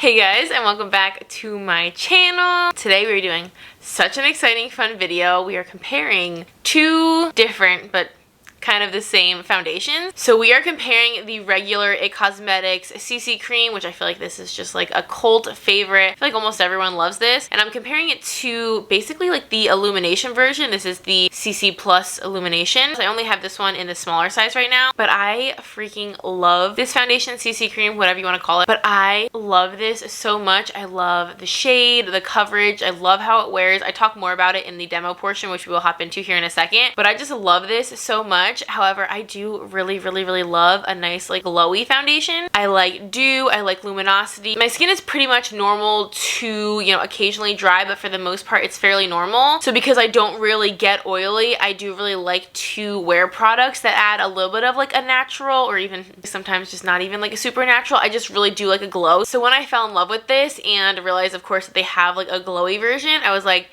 Hey guys, and welcome back to my channel. Today we're doing such an exciting fun video. We are comparing two different but kind of the same foundations. So we are comparing the regular It Cosmetics CC Cream, which I feel like this is just like a cult favorite. I feel like almost everyone loves this. And I'm comparing it to basically like the Illumination version. This is the CC Plus Illumination. So I only have this one in the smaller size right now, but I freaking love this foundation, CC Cream, whatever you want to call it. But I love this so much. I love the shade, the coverage. I love how it wears. I talk more about it in the demo portion, which we will hop into here in a second. But I just love this so much. However, I do really love a nice like glowy foundation. I like dew, I like luminosity. My skin is pretty much normal to, you know, occasionally dry, but for the most part it's fairly normal. So because I don't really get oily, I do really like to wear products that add a little bit of like a natural, or even sometimes just not even like a supernatural. I just really do like a glow. So when I fell in love with this and realized of course that they have like a glowy version, I was like,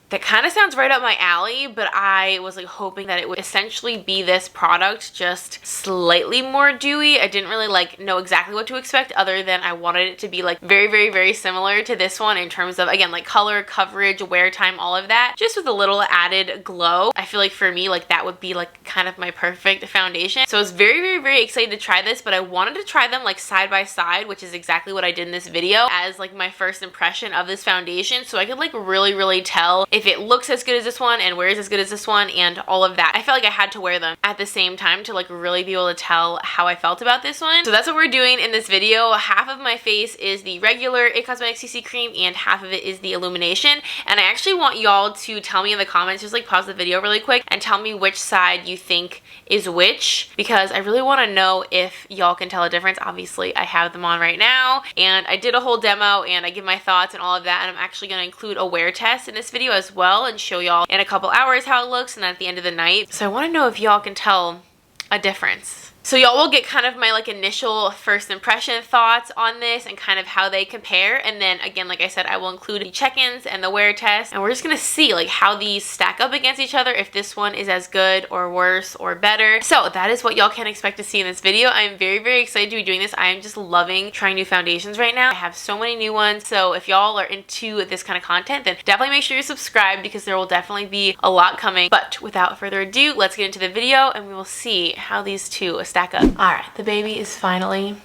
that kind of sounds right up my alley, but I was like hoping that it would essentially be this product, just slightly more dewy. I didn't really like know exactly what to expect, other than I wanted it to be like very similar to this one in terms of, again, like color, coverage, wear time, all of that, just with a little added glow. I feel like for me, like that would be like kind of my perfect foundation. So I was very excited to try this, but I wanted to try them like side by side, which is exactly what I did in this video as like my first impression of this foundation, so I could like really tell if it looks as good as this one and wears as good as this one and all of that. I felt like I had to wear them at the same time to like really be able to tell how I felt about this one. So that's what we're doing in this video. Half of my face is the regular It Cosmetics CC Cream and half of it is the Illumination. And I actually want y'all to tell me in the comments, just like pause the video really quick and tell me which side you think is which, because I really want to know if y'all can tell a difference. Obviously I have them on right now and I did a whole demo and I give my thoughts and all of that, and I'm actually going to include a wear test in this video as well and show y'all in a couple hours how it looks, and then at the end of the night. So I want to know if y'all can tell a difference. So y'all will get kind of my like initial first impression thoughts on this and kind of how they compare, and then again, like I said, I will include the check-ins and the wear test, and we're just gonna see like how these stack up against each other, if this one is as good or worse or better. So that is what y'all can expect to see in this video. I'm very excited to be doing this. I am just loving trying new foundations right now. I have so many new ones, so if y'all are into this kind of content, then definitely make sure you're subscribed, because there will definitely be a lot coming. But without further ado, let's get into the video and we will see how these two stack up. All right, the baby is finally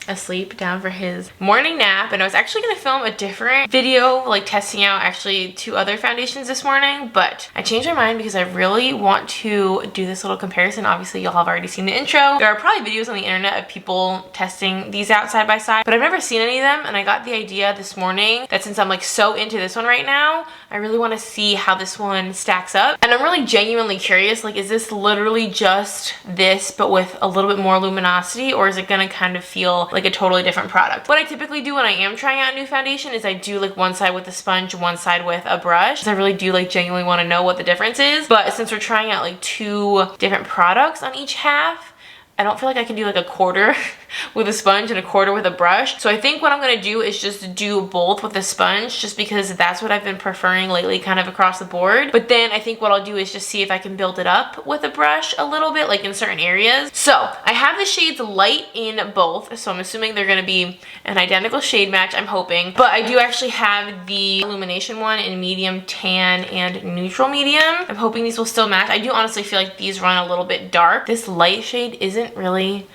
asleep, down for his morning nap, and I was actually going to film a different video like testing out actually two other foundations this morning, but I changed my mind because I really want to do this little comparison. Obviously y'all have already seen the intro. There are probably videos on the internet of people testing these out side by side, but I've never seen any of them, and I got the idea this morning that since I'm like so into this one right now, I really want to see how this one stacks up. And I'm really genuinely curious, like, is this literally just this but with a little bit more luminosity, or is it gonna kind of feel like a totally different product? What I typically do when I am trying out a new foundation is I do like one side with a sponge, one side with a brush, because I really do like genuinely want to know what the difference is. But since we're trying out like two different products on each half, I don't feel like I can do like a quarter with a sponge and a quarter with a brush. So I think what I'm gonna do is just do both with a sponge, just because that's what I've been preferring lately kind of across the board. But then I think what I'll do is just see if I can build it up with a brush a little bit, like in certain areas. So I have the shades light in both, so I'm assuming they're gonna be an identical shade match, I'm hoping. But I do actually have the Illumination one in medium tan and neutral medium. I'm hoping these will still match. I do honestly feel like these run a little bit dark. This light shade isn't really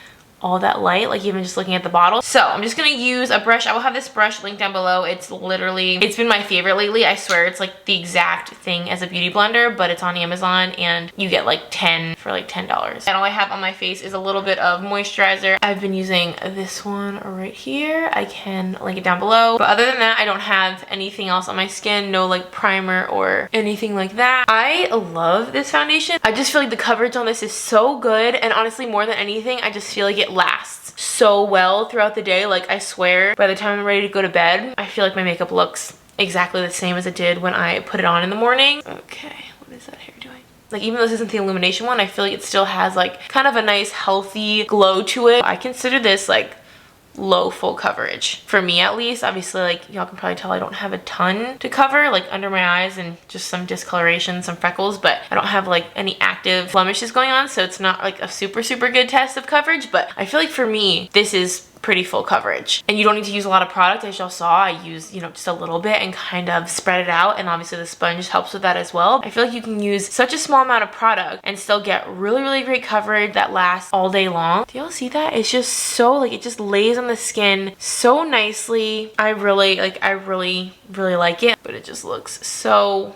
all that light, like even just looking at the bottle. So I'm just gonna use a brush. I will have this brush linked down below. It's been my favorite lately. I swear it's like the exact thing as a beauty blender, but it's on Amazon and you get like 10 for like $10. And all I have on my face is a little bit of moisturizer. I've been using this one right here. I can link it down below. But other than that, I don't have anything else on my skin. No like primer or anything like that. I love this foundation. I just feel like the coverage on this is so good, and honestly, more than anything, I just feel like it lasts so well throughout the day. Like I swear, by the time I'm ready to go to bed, I feel like my makeup looks exactly the same as it did when I put it on in the morning. Okay, what is that hair doing? Like, even though this isn't the Illumination one, I feel like it still has like kind of a nice healthy glow to it. I consider this like low full coverage for me, at least. Obviously, like y'all can probably tell, I don't have a ton to cover, like under my eyes and just some discoloration, some freckles, but I don't have like any active blemishes going on, so it's not like a super good test of coverage. But I feel like for me, this is pretty full coverage. And you don't need to use a lot of product. As y'all saw, I used, you know, just a little bit and kind of spread it out, and obviously the sponge helps with that as well. I feel like you can use such a small amount of product and still get really, really great coverage that lasts all day long. Do y'all see that? It's just so, like, it just lays on the skin so nicely. I really like it, but it just looks so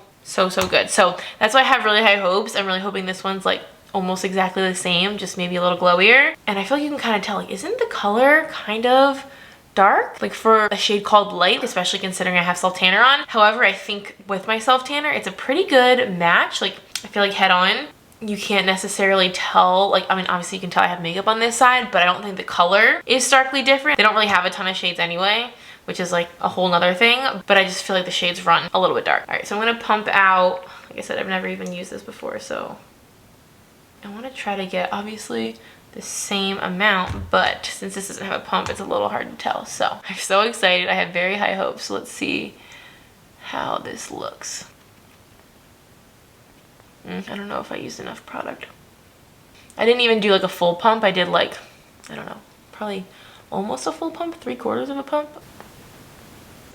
good. So that's why I have really high hopes. I'm really hoping this one's like almost exactly the same, just maybe a little glowier. And I feel like you can kind of tell, like, isn't the color kind of dark, like for a shade called light, especially considering I have self tanner on. However, I think with my self tanner, it's a pretty good match. Like, I feel like head on, you can't necessarily tell, like, I mean, obviously you can tell I have makeup on this side, but I don't think the color is starkly different. They don't really have a ton of shades anyway, which is like a whole nother thing, but I just feel like the shades run a little bit dark. All right, so I'm gonna pump out, like I said, I've never even used this before, so I wanna try to get, obviously, the same amount, but since this doesn't have a pump, it's a little hard to tell. So I'm so excited. I have very high hopes. So let's see how this looks. I don't know if I used enough product. I didn't even do like a full pump. I did like, I don't know, probably almost a full pump, 3/4 of a pump.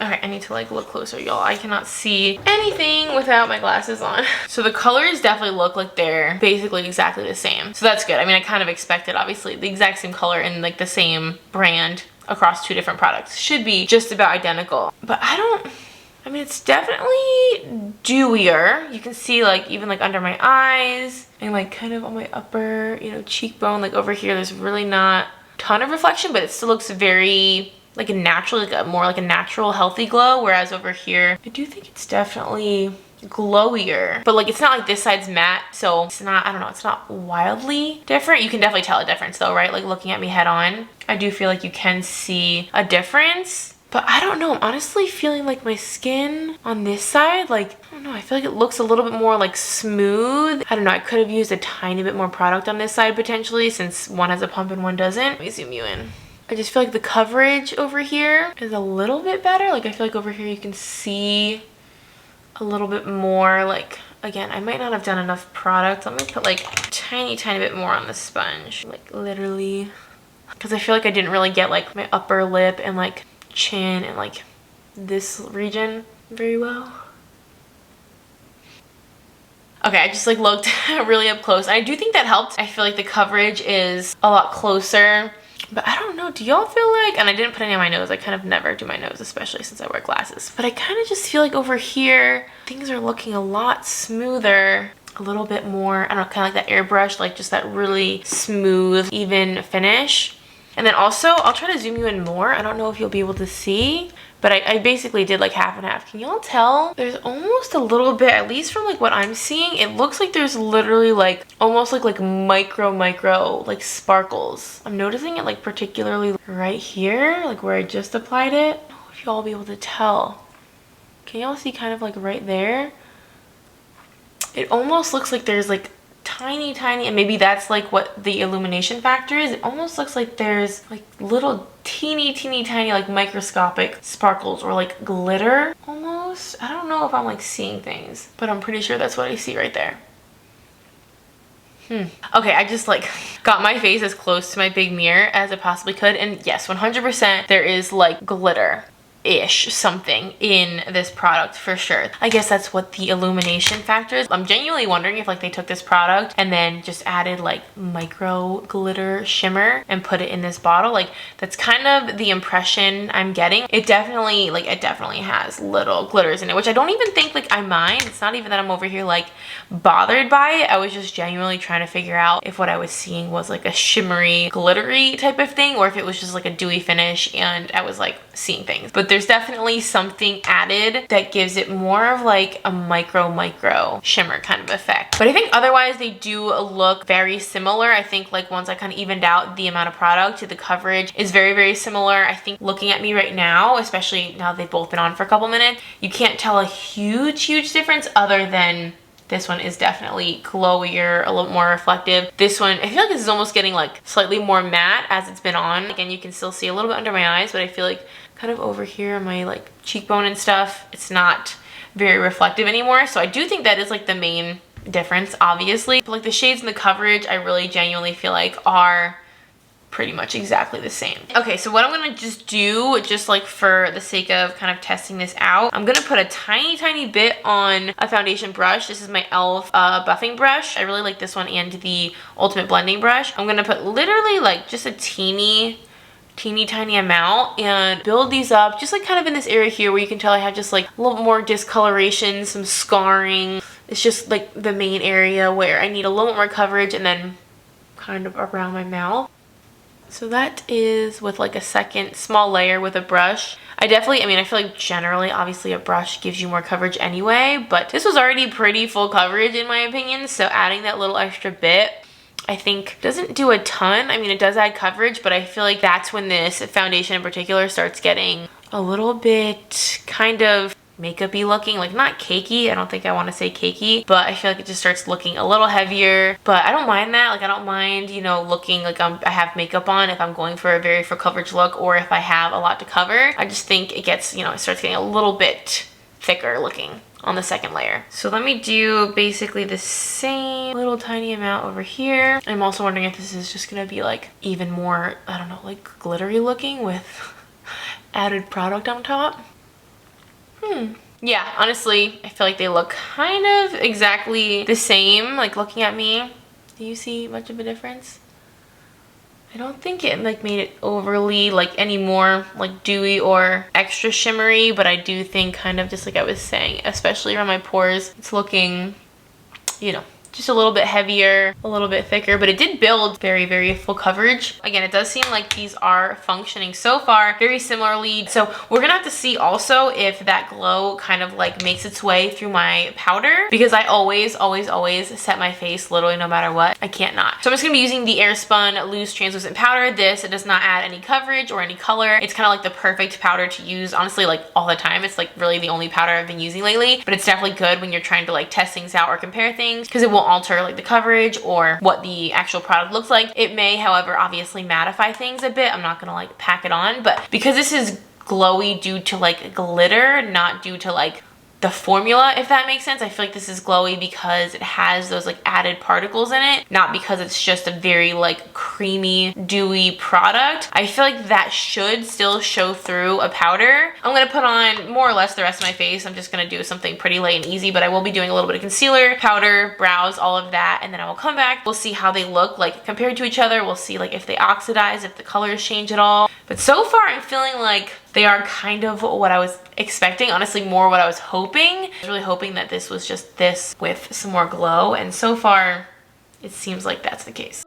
Okay, I need to like look closer, y'all. I cannot see anything without my glasses on. So the colors definitely look like they're basically exactly the same. So that's good. I mean, I kind of expected, obviously, the exact same color and like the same brand across 2 different products. Should be just about identical. But I mean, it's definitely dewier. You can see like even like under my eyes and like kind of on my upper, you know, cheekbone, like over here, there's really not a ton of reflection, but it still looks very like a natural, like a more like a natural healthy glow, whereas over here I do think it's definitely glowier, but like it's not like this side's matte, so it's not, I don't know, it's not wildly different. You can definitely tell a difference though, right? Like looking at me head on, I do feel like you can see a difference, but I don't know, I'm honestly feeling like my skin on this side, like, I don't know, I feel like it looks a little bit more like smooth. I don't know, I could have used a tiny bit more product on this side potentially, since one has a pump and one doesn't. Let me zoom you in. I just feel like the coverage over here is a little bit better. Like I feel like over here you can see a little bit more. Like, again, I might not have done enough product. Let me put like a tiny bit more on the sponge. Like literally, because I feel like I didn't really get like my upper lip and like chin and like this region very well. Okay, I just like looked really up close. I do think that helped. I feel like the coverage is a lot closer. But I don't know, do y'all feel like, and I didn't put any on my nose, I kind of never do my nose, especially since I wear glasses, but I kind of just feel like over here, things are looking a lot smoother, a little bit more, I don't know, kind of like that airbrush, like just that really smooth, even finish. And then also, I'll try to zoom you in more. I don't know if you'll be able to see, but I basically did like half and half. Can y'all tell? There's almost a little bit, at least from like what I'm seeing, it looks like there's literally like, almost like micro like sparkles. I'm noticing it like particularly right here, like where I just applied it. I don't know if y'all will be able to tell. Can y'all see kind of like right there? It almost looks like there's like tiny, and maybe that's like what the illumination factor is. It almost looks like there's like little teeny tiny like microscopic sparkles or like glitter almost. I don't know if I'm like seeing things, but I'm pretty sure that's what I see right there. Okay, I just like got my face as close to my big mirror as I possibly could, and yes, 100% there is like glitter ish something in this product for sure. I guess that's what the illumination factor is. I'm genuinely wondering if like they took this product and then just added like micro glitter shimmer and put it in this bottle. Like that's kind of the impression I'm getting. It definitely has little glitters in it, which I don't even think like I mind. It's not even that I'm over here like bothered by it. I was just genuinely trying to figure out if what I was seeing was like a shimmery glittery type of thing, or if it was just like a dewy finish and I was like seeing things. But there's definitely something added that gives it more of like a micro shimmer kind of effect. But I think otherwise they do look very similar. I think like once I kind of evened out the amount of product, the coverage is very similar. I think looking at me right now, especially now they've both been on for a couple minutes, you can't tell a huge difference other than this one is definitely glowier, a little more reflective. This one, I feel like this is almost getting like slightly more matte as it's been on. Again, you can still see a little bit under my eyes, but I feel like kind of over here on my like cheekbone and stuff, it's not very reflective anymore. So I do think that is like the main difference, obviously. But like the shades and the coverage, I really genuinely feel like are pretty much exactly the same. Okay, so what I'm gonna just do, just like for the sake of kind of testing this out, I'm gonna put a tiny bit on a foundation brush. This is my e.l.f. buffing brush. I really like this one and the Ultimate Blending Brush. I'm gonna put literally like just a teeny tiny amount and build these up just like kind of in this area here where you can tell I have just like a little more discoloration, some scarring. It's just like the main area where I need a little more coverage, and then kind of around my mouth. So that is with like a second small layer with a brush. I mean, I feel like generally, obviously a brush gives you more coverage anyway, but this was already pretty full coverage in my opinion, so adding that little extra bit I think doesn't do a ton. I mean, it does add coverage, but I feel like that's when this foundation in particular starts getting a little bit kind of makeup-y looking, like not cakey. I don't think I want to say cakey, but I feel like it just starts looking a little heavier. But I don't mind that. Like, I don't mind, you know, looking like I have makeup on if I'm going for a very full coverage look, or if I have a lot to cover. I just think it gets, you know, it starts getting a little bit thicker looking on the second layer. So let me do basically the same little tiny amount over here. I'm also wondering if this is just gonna be like even more, I don't know, like glittery looking with added product on top. Yeah, honestly, I feel like they look kind of exactly the same, like looking at me. Do you see much of a difference? I don't think it like made it overly like any more like dewy or extra shimmery, but I do think kind of just like I was saying, especially around my pores, it's looking, you know, just a little bit heavier, a little bit thicker, but it did build very full coverage. Again, it does seem like these are functioning so far very similarly. So we're gonna have to see also if that glow kind of like makes its way through my powder, because I always set my face literally no matter what. I can't not. So I'm just gonna be using the Airspun Loose Translucent Powder. It does not add any coverage or any color. It's kind of like the perfect powder to use, honestly, like all the time. It's like really the only powder I've been using lately, but it's definitely good when you're trying to like test things out or compare things, because it won't alter like the coverage or what the actual product looks like. It may, however, obviously mattify things a bit. I'm not gonna like pack it on, but because this is glowy due to like glitter, not due to like the formula, if that makes sense. I feel like this is glowy because it has those like added particles in it, not because it's just a very like creamy, dewy product. I feel like that should still show through a powder. I'm gonna put on more or less the rest of my face. I'm just gonna do something pretty light and easy, but I will be doing a little bit of concealer, powder, brows, all of that, and then I will come back. We'll see how they look like compared to each other. We'll see like if they oxidize, if the colors change at all. But so far I'm feeling like they are kind of what I was expecting, honestly more what I was hoping. I was really hoping that this was just this with some more glow, and so far it seems like that's the case.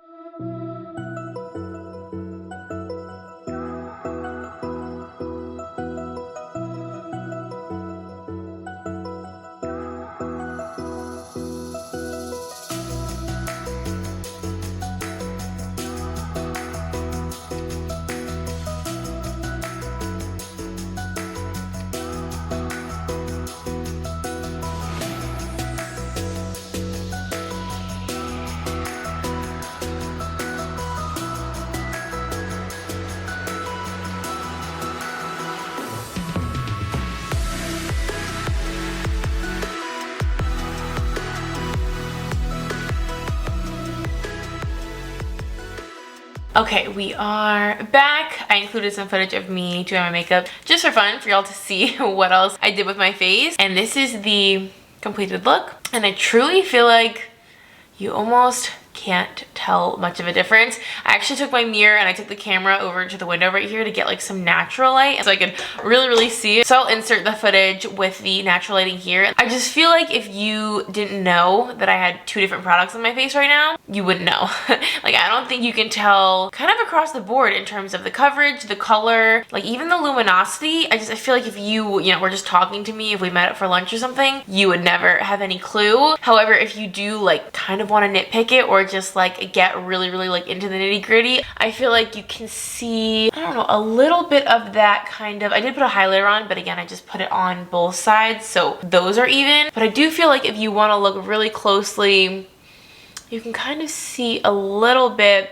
Okay, we are back. I included some footage of me doing my makeup just for fun, for y'all to see what else I did with my face. And this is the completed look. And I truly feel like you almost can't tell much of a difference. I actually took my mirror and I took the camera over to the window right here to get like some natural light so I could really see it. So I'll insert the footage with the natural lighting here. I just feel like if you didn't know that I had two different products on my face right now, you wouldn't know. Like, I don't think you can tell kind of across the board in terms of the coverage, the color, like even the luminosity. I feel like if you know, were just talking to me, if we met up for lunch or something, you would never have any clue. However, if you do like kind of want to nitpick it or just like get really like into the nitty-gritty, I feel like you can see, I don't know, a little bit of that kind of, I did put a highlighter on, but again, I just put it on both sides, so those are even. But I do feel like if you want to look really closely, you can kind of see a little bit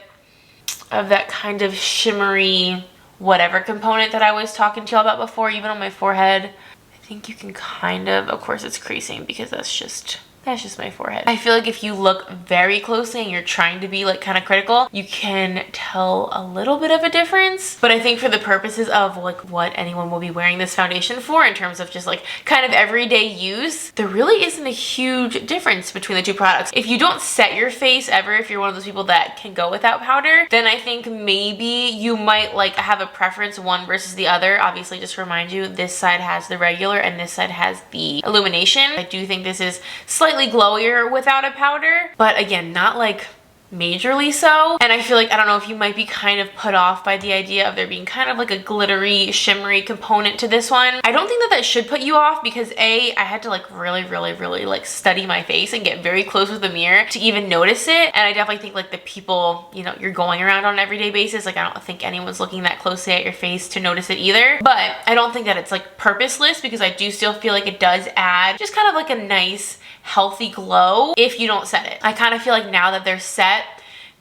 of that kind of shimmery whatever component that I was talking to y'all about before, even on my forehead. I think you can kind of course it's creasing because that's just That's just my forehead. I feel like if you look very closely and you're trying to be like kind of critical, you can tell a little bit of a difference. But I think for the purposes of like what anyone will be wearing this foundation for in terms of just like kind of everyday use, there really isn't a huge difference between the two products. If you don't set your face ever, if you're one of those people that can go without powder, then I think maybe you might like have a preference one versus the other. Obviously, just to remind you, this side has the regular and this side has the Illumination. I do think this is slightly glowier without a powder, but again, not like majorly so. And I feel like, I don't know if you might be kind of put off by the idea of there being kind of like a glittery, shimmery component to this one. I don't think that that should put you off because I had to like really like study my face and get very close with the mirror to even notice it. And I definitely think like the people, you know, you're going around on an everyday basis, like I don't think anyone's looking that closely at your face to notice it either. But I don't think that it's like purposeless because I do still feel like it does add just kind of like a nice, healthy glow if you don't set it. I kind of feel like now that they're set,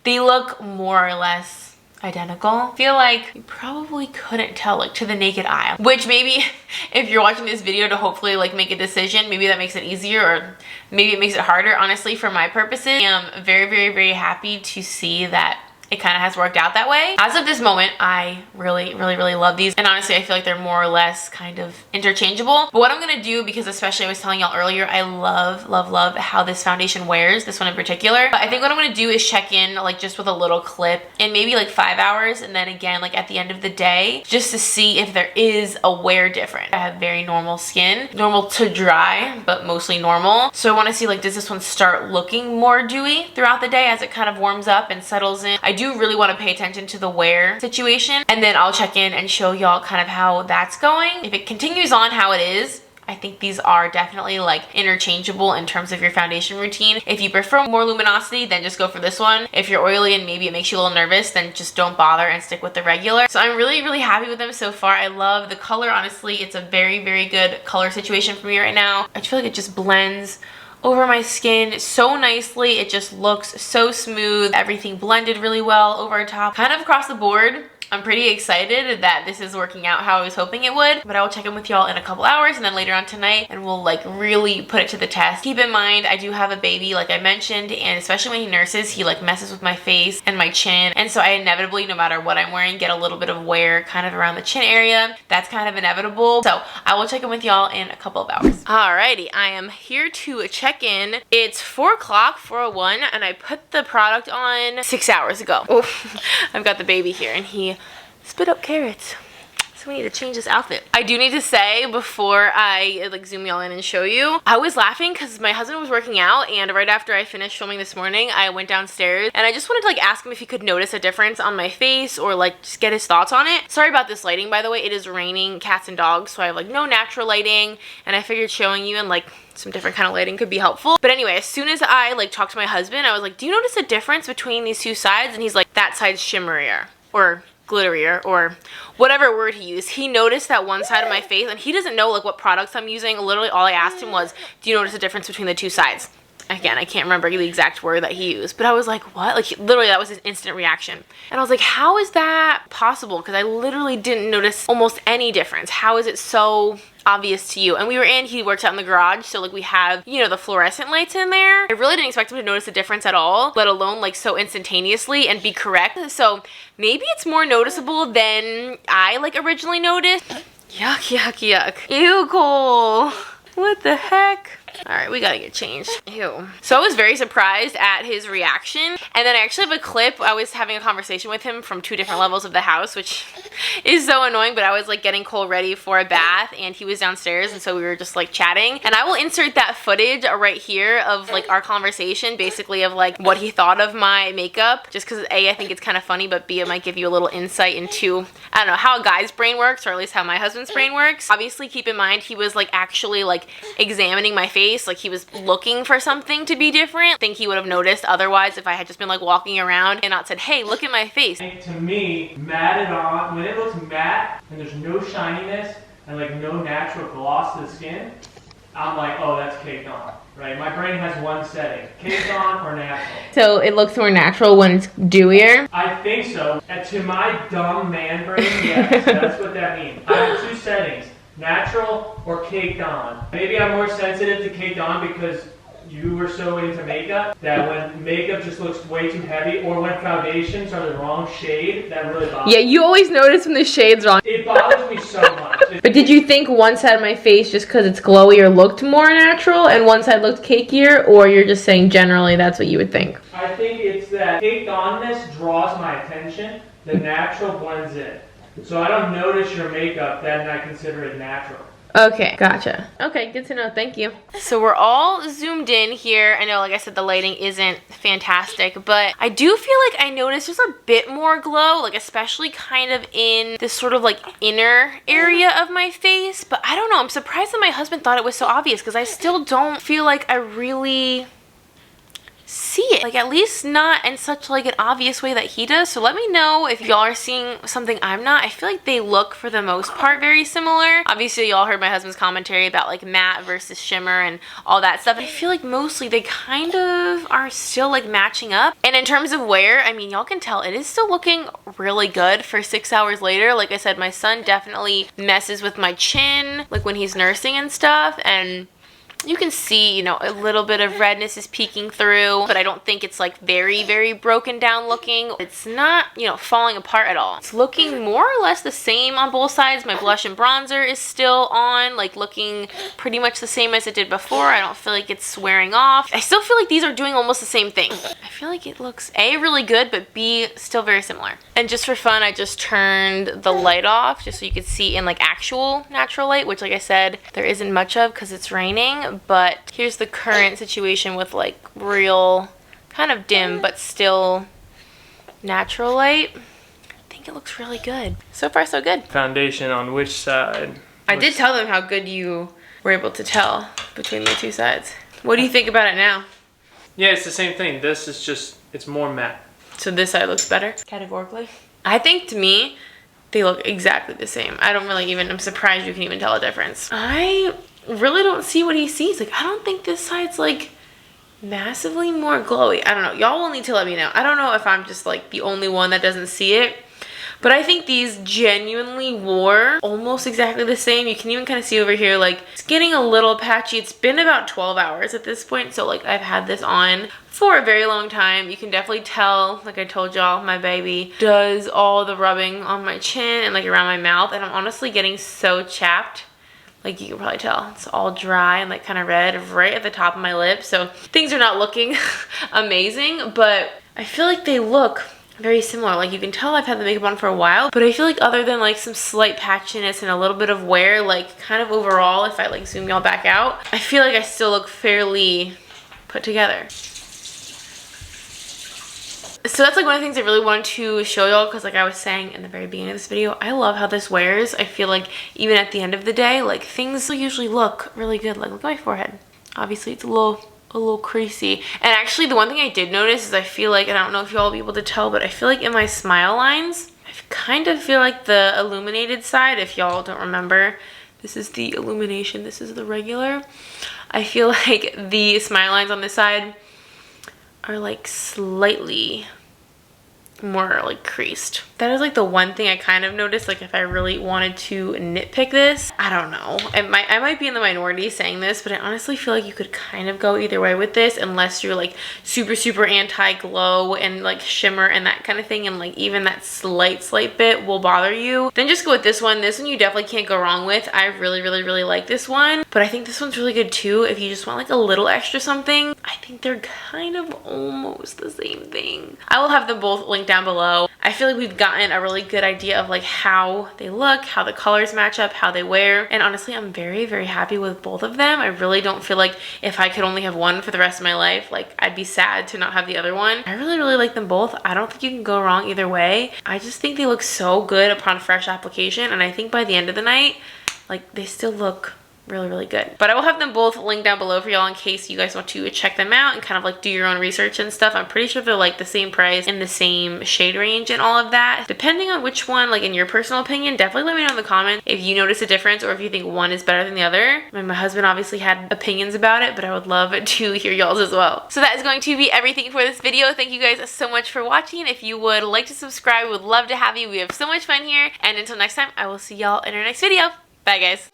they look more or less identical. I feel like you probably couldn't tell like to the naked eye, which maybe if you're watching this video to hopefully like make a decision, maybe that makes it easier or maybe it makes it harder. Honestly, for my purposes, I am very happy to see that it kind of has worked out that way. As of this moment, I really love these. And honestly, I feel like they're more or less kind of interchangeable. But what I'm going to do, because especially I was telling y'all earlier, I love how this foundation wears, this one in particular. But I think what I'm going to do is check in like just with a little clip in maybe like 5 hours. And then again, like at the end of the day, just to see if there is a wear difference. I have very normal skin, normal to dry, but mostly normal. So I want to see like, does this one start looking more dewy throughout the day as it kind of warms up and settles in? I do really want to pay attention to the wear situation, and then I'll check in and show y'all kind of how that's going. If it continues on how it is, I think these are definitely like interchangeable in terms of your foundation routine. If you prefer more luminosity, then just go for this one. If you're oily and maybe it makes you a little nervous, then just don't bother and stick with the regular. So I'm really happy with them so far. I love the color. Honestly, it's a very good color situation for me right now. I feel like it just blends over my skin so nicely. It just looks so smooth. Everything blended really well over top, kind of across the board. I'm pretty excited that this is working out how I was hoping it would, but I will check in with y'all in a couple hours and then later on tonight, and we'll like really put it to the test. Keep in mind, I do have a baby, like I mentioned, and especially when he nurses, he like messes with my face and my chin, and so I inevitably, no matter what I'm wearing, get a little bit of wear kind of around the chin area. That's kind of inevitable. So I will check in with y'all in a couple of hours. Alrighty, I am here to check in. It's 4 o'clock, 4:01, and I put the product on 6 hours ago. Oh, I've got the baby here and he spit up carrots. So we need to change this outfit. I do need to say before I like zoom y'all in and show you, I was laughing because my husband was working out, and right after I finished filming this morning, I went downstairs and I just wanted to like ask him if he could notice a difference on my face or like just get his thoughts on it. Sorry about this lighting, by the way. It is raining cats and dogs, so I have like no natural lighting, and I figured showing you in like some different kind of lighting could be helpful. But anyway, as soon as I like talked to my husband, I was like, do you notice a difference between these two sides? And he's like, that side's shimmerier or glitterier or whatever word he used. He noticed that one side of my face, and he doesn't know like what products I'm using. Literally all I asked him was, do you notice a difference between the two sides? Again, I can't remember the exact word that he used, but I was like, what? Like literally that was his instant reaction. And I was like, how is that possible? Because I literally didn't notice almost any difference. How is it so obvious to you? And he works out in the garage, so like we have, you know, the fluorescent lights in there. I really didn't expect him to notice a difference at all, let alone like so instantaneously and be correct. So maybe it's more noticeable than I like originally noticed. Yuck. Ew, Cole. What the heck? All right, we gotta get changed. Ew. So I was very surprised at his reaction. And then I actually have a clip. I was having a conversation with him from 2 different levels of the house, which is so annoying, but I was like getting Cole ready for a bath and he was downstairs, and so we were just like chatting. And I will insert that footage right here of like our conversation, basically of like what he thought of my makeup, just because A, I think it's kind of funny, but B, it might give you a little insight into, I don't know, how a guy's brain works, or at least how my husband's brain works. Obviously, keep in mind, he was like actually like examining my face. Like he was looking for something to be different. I think he would have noticed otherwise if I had just been like walking around and not said, hey, look at my face. To me, matted on, when it looks matte and there's no shininess and like no natural gloss to the skin, I'm like, oh, that's caked on, right? My brain has one setting, caked on or natural. So it looks more natural when it's dewier? I think so. And to my dumb man brain, yes, that's what that means. I have 2 settings. Natural or caked on. Maybe I'm more sensitive to caked on because you were so into makeup that when makeup just looks way too heavy, or when foundations are the wrong shade, that really bothers me. Yeah, you always notice when the shade's wrong. It bothers me so much. But did you think one side of my face, just because it's glowier, looked more natural, and one side looked cakier, or you're just saying generally that's what you would think? I think it's that caked onness draws my attention, the natural blends in. So I don't notice your makeup, then I consider it natural. Okay, gotcha. Okay, good to know. Thank you. So we're all zoomed in here. I know, like I said, the lighting isn't fantastic, but I do feel like I noticed just a bit more glow, like especially kind of in this sort of like inner area of my face. But I don't know. I'm surprised that my husband thought it was so obvious because I still don't feel like I really see it, like at least not in such like an obvious way that he does. So let me know if y'all are seeing something I'm not. I feel like they look for the most part very similar. Obviously y'all heard my husband's commentary about like matte versus shimmer and all that stuff. I feel like mostly they kind of are still like matching up. And in terms of wear, I mean, y'all can tell it is still looking really good for 6 hours later. Like I said, my son definitely messes with my chin like when he's nursing and stuff, and you can see, you know, a little bit of redness is peeking through, but I don't think it's like very, very broken down looking. It's not, you know, falling apart at all. It's looking more or less the same on both sides. My blush and bronzer is still on, like looking pretty much the same as it did before. I don't feel like it's wearing off. I still feel like these are doing almost the same thing. I feel like it looks A, really good, but B, still very similar. And just for fun, I just turned the light off just so you could see in like actual natural light, which like I said, there isn't much of because it's raining. But here's the current situation with like real kind of dim but still natural light. I think it looks really good. So far so good. Foundation on which side? I did tell them how good you were able to tell between the two sides. What do you think about it now? Yeah, it's the same thing. This is just, it's more matte. So this side looks better categorically? I think to me they look exactly the same. I don't really even, I'm surprised you can even tell a difference. I really don't see what he sees. Like, I don't think this side's like massively more glowy. I don't know. Y'all will need to let me know. I don't know if I'm just like the only one that doesn't see it, but I think these genuinely wore almost exactly the same. You can even kind of see over here, like it's getting a little patchy. It's been about 12 hours at this point. So like I've had this on for a very long time. You can definitely tell, like I told y'all, my baby does all the rubbing on my chin and like around my mouth. And I'm honestly getting so chapped. Like you can probably tell, it's all dry and like kind of red right at the top of my lip. So things are not looking amazing, but I feel like they look very similar. Like you can tell I've had the makeup on for a while, but I feel like other than like some slight patchiness and a little bit of wear, like kind of overall, if I like zoom y'all back out, I feel like I still look fairly put together. So that's like one of the things I really wanted to show y'all, because like I was saying in the very beginning of this video, I love how this wears. I feel like even at the end of the day, like things usually look really good. Like look at my forehead. Obviously it's a little creasy. And actually the one thing I did notice is I feel like, and I don't know if y'all will be able to tell, but I feel like in my smile lines, I kind of feel like the illuminated side, if y'all don't remember, this is the illumination, this is the regular. I feel like the smile lines on this side are like slightly more like creased. That is like the one thing I kind of noticed, like if I really wanted to nitpick this. I don't know, I might be in the minority saying this, but I honestly feel like you could kind of go either way with this, unless you're like super anti-glow and like shimmer and that kind of thing, and like even that slight bit will bother you. Then just go with this one. This one you definitely can't go wrong with. I really like this one, but I think this one's really good too if you just want like a little extra something. I think they're kind of almost the same thing. I will have them both linked down below. I feel like we've gotten a really good idea of like how they look, how the colors match up, how they wear, and honestly I'm very happy with both of them. I really don't feel like if I could only have one for the rest of my life, like I'd be sad to not have the other one. I really like them both. I don't think you can go wrong either way. I just think they look so good upon fresh application, and I think by the end of the night, like they still look really good. But I will have them both linked down below for y'all in case you guys want to check them out and kind of like do your own research and stuff. I'm pretty sure they're like the same price and the same shade range and all of that. Depending on which one, like in your personal opinion, definitely let me know in the comments if you notice a difference or if you think one is better than the other. I mean, my husband obviously had opinions about it, but I would love to hear y'all's as well. So that is going to be everything for this video. Thank you guys so much for watching. If you would like to subscribe, we would love to have you. We have so much fun here, and until next time, I will see y'all in our next video. Bye guys.